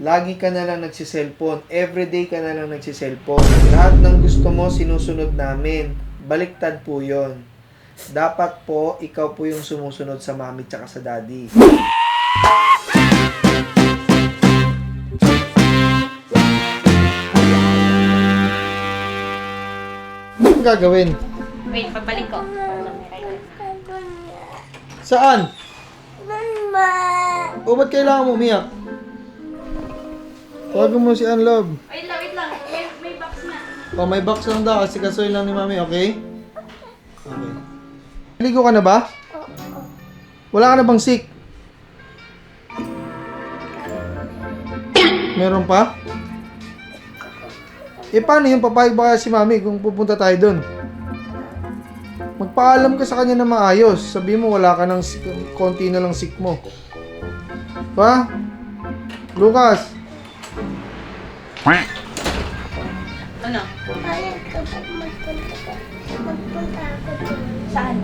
Lagi ka na lang nagsiselfone. Everyday ka na lang nagsiselfone. Lahat ng gusto mo, sinusunod namin. Baliktad po yon. Dapat po, ikaw po yung sumusunod sa mami tsaka sa daddy. Anong gagawin? Wait, pagbalik ko. Saan? O ba't kailangan mo umiyak? Tawagan mo si Anlove. Wait lang. May box na. O, may box lang daw kasi kasuhin lang ni mami, okay? Okay. Ligo ka na ba? Wala ka na bang sick? Meron pa? Paano yung papayag ba kaya si mami kung pupunta tayo doon? Magpaalam ka sa kanya na maayos. Sabi mo wala ka ng konti na lang sick mo. Pa? Lucas? Ano? Ayun, kapag magpunta ako dun. Saan?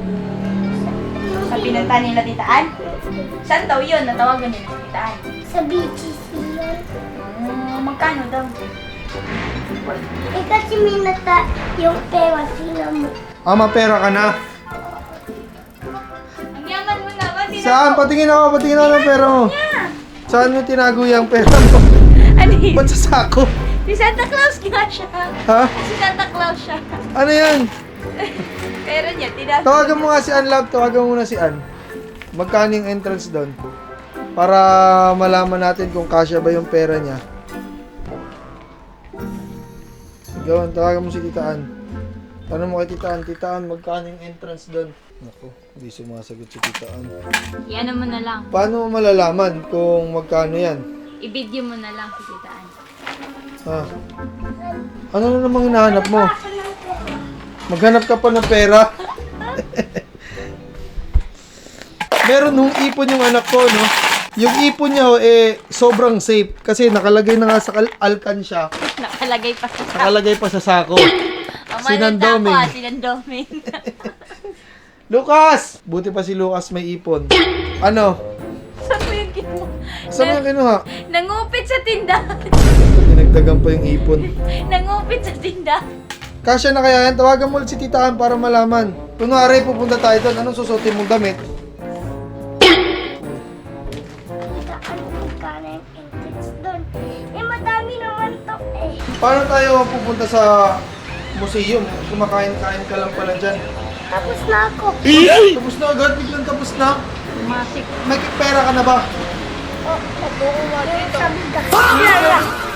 Sa pinunta nila titaan? Saan daw yun? Natawagan nila titaan. Sa BGC yun. Magkano daw? Kasi minata yung pera, tingnan mo. Mapera ka na. Ang yaman mo naman. Saan? Patingin ako ng pera mo. Saan mo tinago yung pera mo? Ano yun? Ba't sa sako? Si Santa Claus nga siya. Ha? Si Santa Claus siya. Ano yan? Pero niya, tinago. Tawagan mo nga si Ann, love. Tawagan mo na si Ann. Magkano yung entrance doon? Para malaman natin kung kasya ba yung pera niya. Gawin, tawagan mo si Tita Ann. Tanong mo kay Tita Ann, magkano yung entrance doon? Naku, hindi sumasagot si Tita Ann. Yan mo na lang. Paano mo malalaman kung magkano yan? I-video mo na lang si titaan. Ha? Ano na namang hinahanap mo? Maghanap ka pa ng pera? Meron nung ipon yung anak ko, no? Yung ipon niya, sobrang safe. Kasi nakalagay na nga sa alkansya. Nakalagay pa sa sako. Nakalagay pa sa sako. Sinandoming. Sinandoming. Lucas! Buti pa si Lucas may ipon. Ano? Saan mo yung kinuha? Saan mo yung kinuha? Nangupit sa tindahan. Dinagdagan pa yung ipon. Nangupit sa tindahan. Kasya na kaya yan? Tawagan mo ulit si Tita Ann para malaman. Kunwari, pupunta tayo doon. Anong susutin mong damit? Saan magkano yung entrance dun? Madami naman to eh. Paano tayo pupunta sa museum? Kumakain-kain ka lang pala dyan. Tapos na ako. Tapos na agad, biglang tapos na. Matik. May pera ka na ba? Yung sa bigas.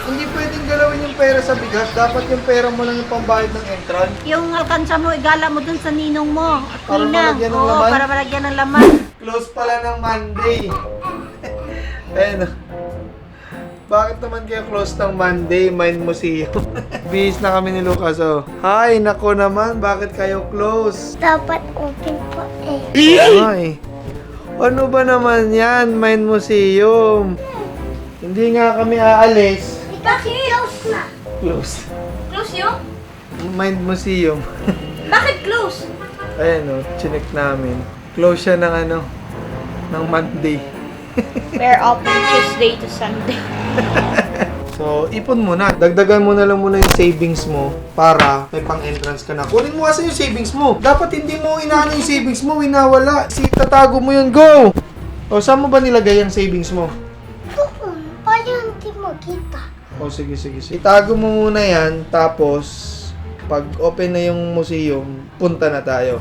Hindi pwedeng galawin yung pera sa bigas. Dapat yung pera mo lang yung pambayad ng entrance. Yung alkansa mo, igala mo dun sa ninong mo. At Para ninang. malagyan ng Oo, laman? para malagyan ng laman. Close pala ng Monday. Ayun. Bakit naman kaya close ng Monday? Mind Museum. Bihis na kami ni Lucas, oh. Hi, nako naman. Bakit kayo close? Dapat open po eh. Ay. Ano ba naman yan? Mind Museum. Hindi nga kami aalis. Kasi close na. Close. Close yung? Mind Museum. Bakit close? Ayan, oh. Chinek namin. Close siya ng ano, ng Monday. We're open Tuesday to Sunday. So, ipon mo na. Dagdagan mo na lang muna yung savings mo para may pang-entrance ka na. Kunin mo kasi yung savings mo. Dapat hindi mo inaano yung savings mo, winawala. Tatago mo yun, go! O, saan mo ba nilagay yung savings mo? Doon, para hindi makita. O, sige. Itago mo muna yan, tapos pag open na yung museum, punta na tayo.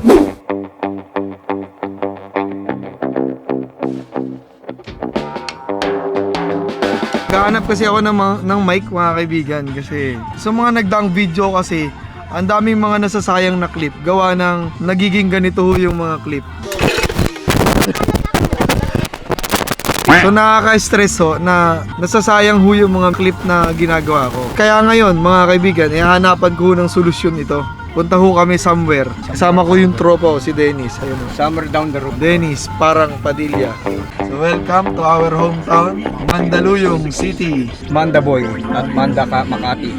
Gaanap kasi ako ng mic, mga kaibigan, kasi sa mga nagdaang video kasi ang daming mga nasasayang na clip gawa ng nagiging ganito yung mga clip. So nakaka-stress ho na nasasayang ho yung mga clip na ginagawa ko. Kaya ngayon, mga kaibigan, ihanapan ko ng solusyon ito. Punta ho kami somewhere. Kasama ko yung tropa ko, si Dennis. Ayun, Somewhere down the road. Dennis, parang Padilla. So welcome to our hometown, Mandaluyong City. Manda Boy at Manda Makati.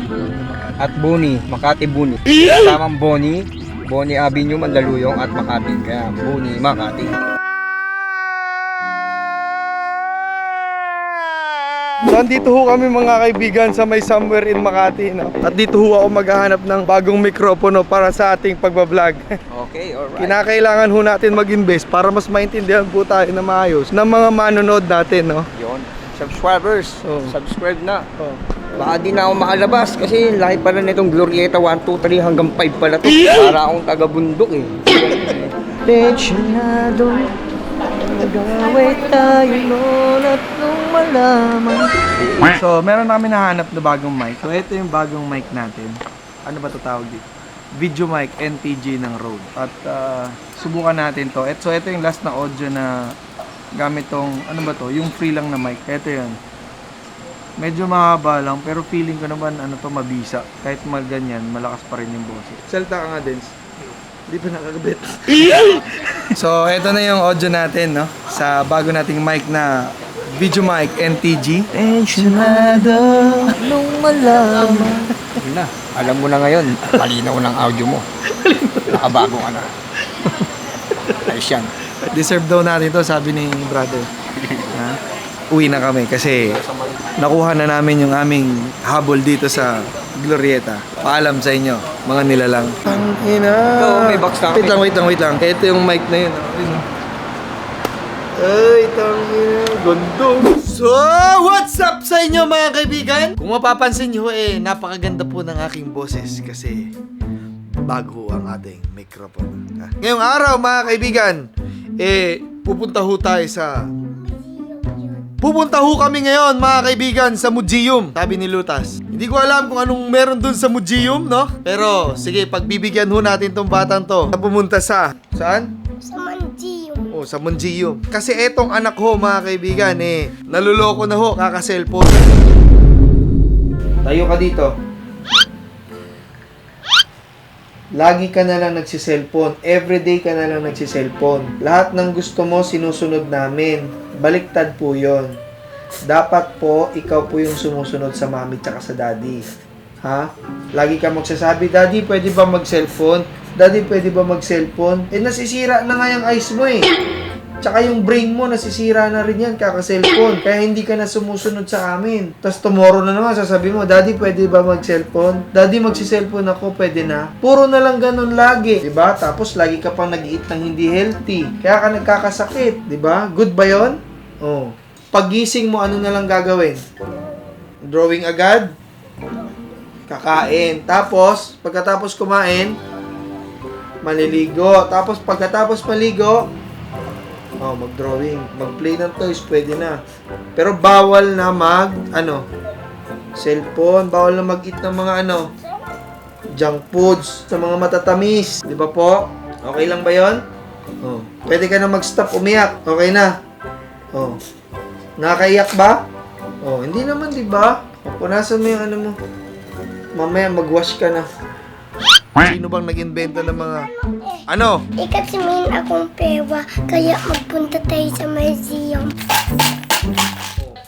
At Boni, Makati Boni. Kasamang Boni, Boni Avenue, Mandaluyong at Makati. Kaya Boni, Makati. So, andito ho kami mga kaibigan sa may somewhere in Makati, no? At dito ho ako maghahanap ng bagong mikropono para sa ating pagbablog. Okay, alright. Kinakailangan ho natin mag-invest para mas maintindihan po tayo na maayos ng mga manonood natin, no? Yun. Subscribers, Oh. subscribe na. Oh. Baka di na ako makalabas kasi laki pala nitong Glorieta 1, 2, 3 hanggang 5 pala to. Para akong taga-bundok eh. Lesionado, nag-away tayo noon at nung malaman. So, meron namin nahanap na bagong mic. So, ito yung bagong mic natin. Ano ba ito tawag dito? Video mic NTG ng Rode. At subukan natin to. So, ito yung last na audio na gamit tong, ano ba to? Yung free lang na mic. Ito yun. Medyo mahaba lang, pero feeling ko naman, ano to, mabisa. Kahit ganyan, malakas pa rin yung boses. Salta ka nga, Dens. Hindi pa nakakabit. So, ito na yung audio natin, no? Sa bago nating mic na Video mic NTG. Pensionado nung malaman. Yun na, alam mo na ngayon, malinaw ng audio mo. Nakabago ka na. Ayos yan. Deserve daw natin to, sabi ni brother. Ha? Uwi na kami kasi nakuha na namin yung aming habol dito sa Glorieta. Paalam sa inyo, mga nilalang. Ang ina. Ito, may box na. Wait lang. Ito yung mic na yun. Ay, tangina. Gondo. So, what's up sa inyo mga kaibigan? Kung mapapansin nyo napakaganda po ng aking boses kasi bago ang ating microphone. Ngayong araw mga kaibigan, pupunta ho kami ngayon mga kaibigan sa museum, sabi ni Lutas. Hindi ko alam kung anong meron dun sa museum, no? Pero sige, pagbibigyan ho natin tong batang to na pumunta sa saan? Sa Manjiyo. Oh, sa museum. Kasi etong anak ho mga kaibigan naluloko na ho kaka-cellphone. Tayo ka dito. Lagi ka na lang nagsi-cellphone. Everyday ka na lang nagsi-cellphone. Lahat ng gusto mo, sinusunod namin. Baliktad po yon. Dapat po, ikaw po yung sumusunod sa mami tsaka sa daddy. Ha? Lagi ka magsasabi, Daddy, pwede ba mag-cellphone? Daddy, pwede ba mag-cellphone? Nasisira na nga yung eyes mo Tsaka yung brain mo, nasisira na rin yan, kaka-cellphone. Kaya hindi ka na sumusunod sa amin. Tapos tomorrow na naman, sasabihin mo, Daddy, pwede ba mag-cellphone? Daddy, magsi-cellphone ako, pwede na. Puro na lang ganun lagi. Diba? Tapos lagi ka pang nag-eat ng hindi healthy. Kaya ka nagkakasakit. Diba? Good ba yun? Oh. Pagising mo, ano na lang gagawin? Drawing agad? Kakain. Tapos, pagkatapos kumain, maliligo. Tapos, pagkatapos maligo, mag-drawing. Mag-play ng toys, pwede na. Pero bawal na cellphone. Bawal na mag-eat ng mga junk foods, sa mga matatamis. Di ba po? Okay lang ba yon? Pwede ka na mag-stop umiyak. Okay na. Nakakaiyak ba? Hindi naman, di ba? Punasan mo yung mo. Mamaya mag-wash ka na. Sino bang nag-invento ng mga... Kasi may akong pera, kaya magpunta tayo sa museum.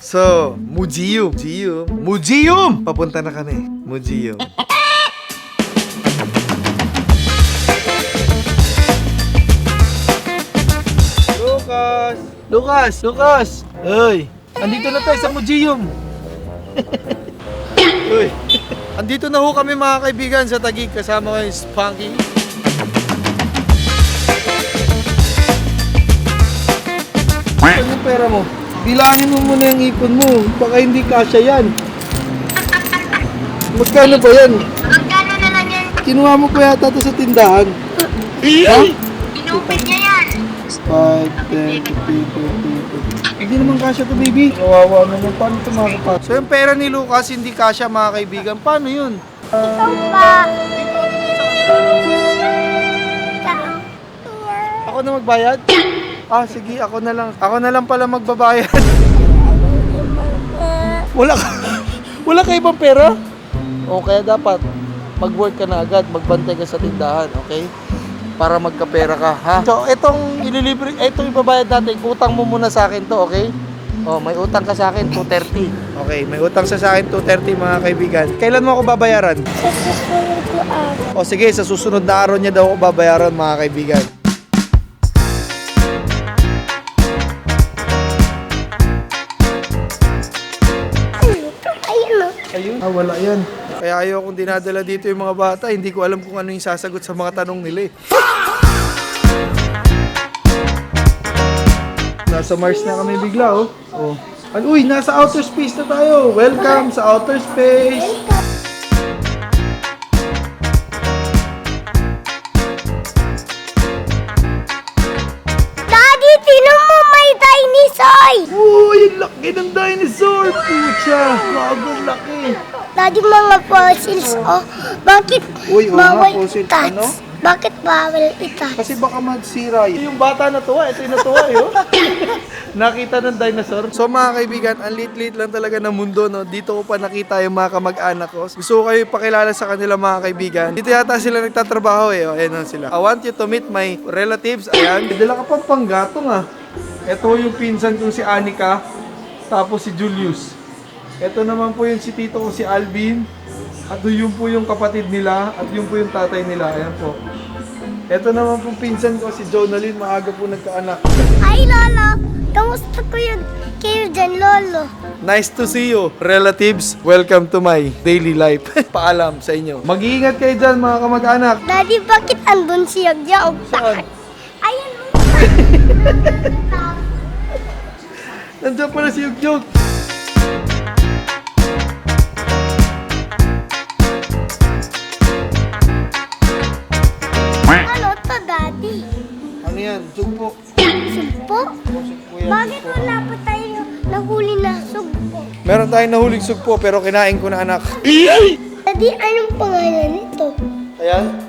So, museum. Papunta na kami. Museum. Lucas! Uy, andito na tayo sa museum. Uy, andito na ho kami mga kaibigan sa Taguig. Kasama ko yung Spunky. Ano yung pera mo? Bilangin mo muna yung ipon mo. Baka hindi kasya yan. Magkano ba yan? Magkano na lang yan? Kinuha mo pa yata ito sa tindahan. Ha? Inupit niya yan. 5, 10, 15, 20. Hindi naman kasya to, baby. Kawawa naman. Paano ito makakapasok? So yung pera ni Lucas hindi kasya mga kaibigan. Paano yun? Ikaw pa. Ako na magbayad? Sige, ako na lang. Ako na lang pala magbabayad. Wala ka ibang pera? Kaya dapat mag-work ka na agad, magbantay ka sa tindahan, okay? Para magkapera ka, ha? So, itong ibabayad natin, utang mo muna sa akin to, okay? May utang ka sa akin, 230. Okay, may utang sa akin, 230 mga kaibigan. Kailan mo ako babayaran? Sa susunod ko araw. Sige, sa susunod na araw niya daw ako babayaran mga kaibigan. Ayun. Wala yan. Kaya ayaw kong dinadala dito yung mga bata. Hindi ko alam kung ano yung sasagot sa mga tanong nila eh. Nasa Mars na kami bigla oh. Oh. Uy, nasa outer space na tayo. Welcome sa outer space. Daddy, tinan mo may dinosaur! Uy, yung laki ng dinosaur. Pucha, bagong laki. Daddy, mga fossils, oh. Bakit Uy, oo nga, bawal fossil. i-touch? Ano? Bakit bawal i-touch? Kasi baka magsira. Yung bata natuwa, ito yung natuwa eh. Oh. Nakita ng dinosaur. So mga kaibigan, ang lit-lit lang talaga ng mundo. No? Dito ko pa nakita yung mga kamag-anak ko. Gusto ko kayo ipakilala sa kanila mga kaibigan. Dito yata sila nagtatrabaho eh. Oh, ayan na sila. I want you to meet my relatives. Ayan. Dala ka pang panggatong ah. Ito yung pinsan kong si Anika. Tapos si Julius. Ito naman po yung si tito ko si Alvin. At yun po yung kapatid nila. At yun po yung tatay nila. Ayan po. Ito naman po pinsan ko si Jonalyn. Maaga po nagkaanak. Ay, Lolo! Kamusta kayo dyan, Lolo? Nice to see you, relatives. Welcome to my daily life. Paalam sa inyo. Mag-iingat kayo dyan, mga kamag-anak. Daddy, bakit andun si Yagyaw? Saan? Ayan mo. Nandiyan pala si Yugyug. Ano to, Daddy? Ano yan? Sugpo. Sugpo? Sugpo yan. Bakit wala pa tayo nahuli na sugpo? Meron tayong nahuling sugpo pero kinain ko na anak. Daddy, anong pangalan nito? Ayan.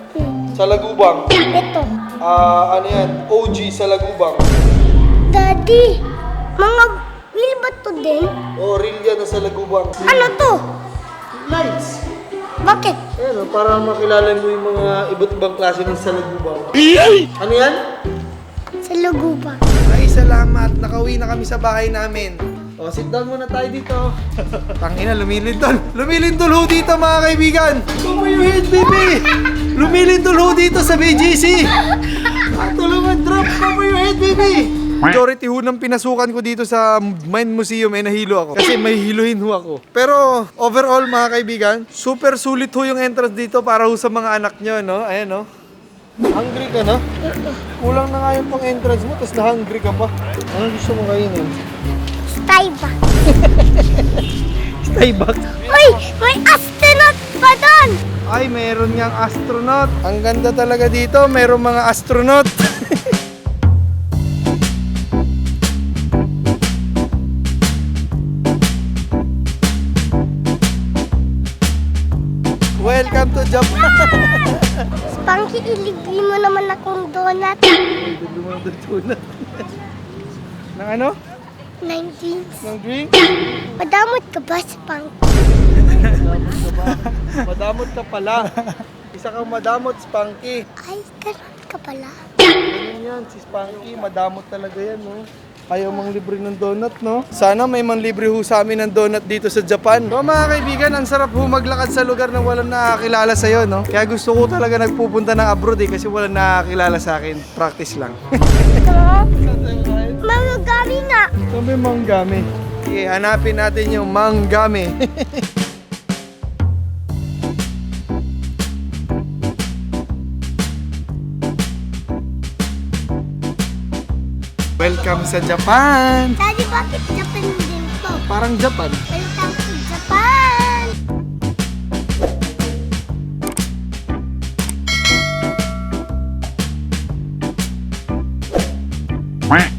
Sa Lagubang. Ito. Ano yan? OG sa Lagubang. Daddy, mga wheel ba to din? O, real yan na sa Lagubang. Ano to? Lights. Bakit? Ayan, para makilala mo yung mga iba't ibang klase ng sa Lagubang. Ano yan? Sa Laguba. Ay, salamat. Nakauwi na kami sa bahay namin. O, sit down muna tayo dito. Tangina, lumilindol. Lumilindol ho dito, mga kaibigan. Come your head, baby. Lumilindol ho dito sa BGC. Tulungan, drop. Come your head, baby. Majority ho ng pinasukan ko dito sa Mind Museum ay nahilo ako. Kasi may hiluhin ho ako. Pero overall, mga kaibigan, super sulit ho yung entrance dito para ho sa mga anak nyo, no? Ayan, no? Hungry ka, no? Kulang na nga yung pang entrance mo, tapos na-hungry ka pa. Ano gusto mo kainin? Stayba. Starbucks. Uy, may astronaut pa doon! Ay, meron niyang astronaut. Ang ganda talaga dito, meron mga astronaut. Welcome to Japan. Spanky, ilibli mo naman akong donut. Nang ano? 19. Nang drink? Madamot ka ba, Spanky? Madamot ka pala. Isa kang madamot, Spanky. Ay, ganun ka pala. Ganun yan, si Spanky. Madamot talaga yan, no? Ayaw mang libre ng donut, no? Sana may manlibre ho sa amin ng donut dito sa Japan. So mga kaibigan, ang sarap ho maglakad sa lugar na walang nakakilala sa'yo, no? Kaya gusto ko talaga nagpupunta ng abroad eh, kasi walang nakakilala sa akin. Practice lang. Magagami nga. So may manggami. Sige, hanapin natin yung manggami. Welcome sa Japan! Daddy, bakit Japan din to? Parang Japan. Welcome to Japan! Quack.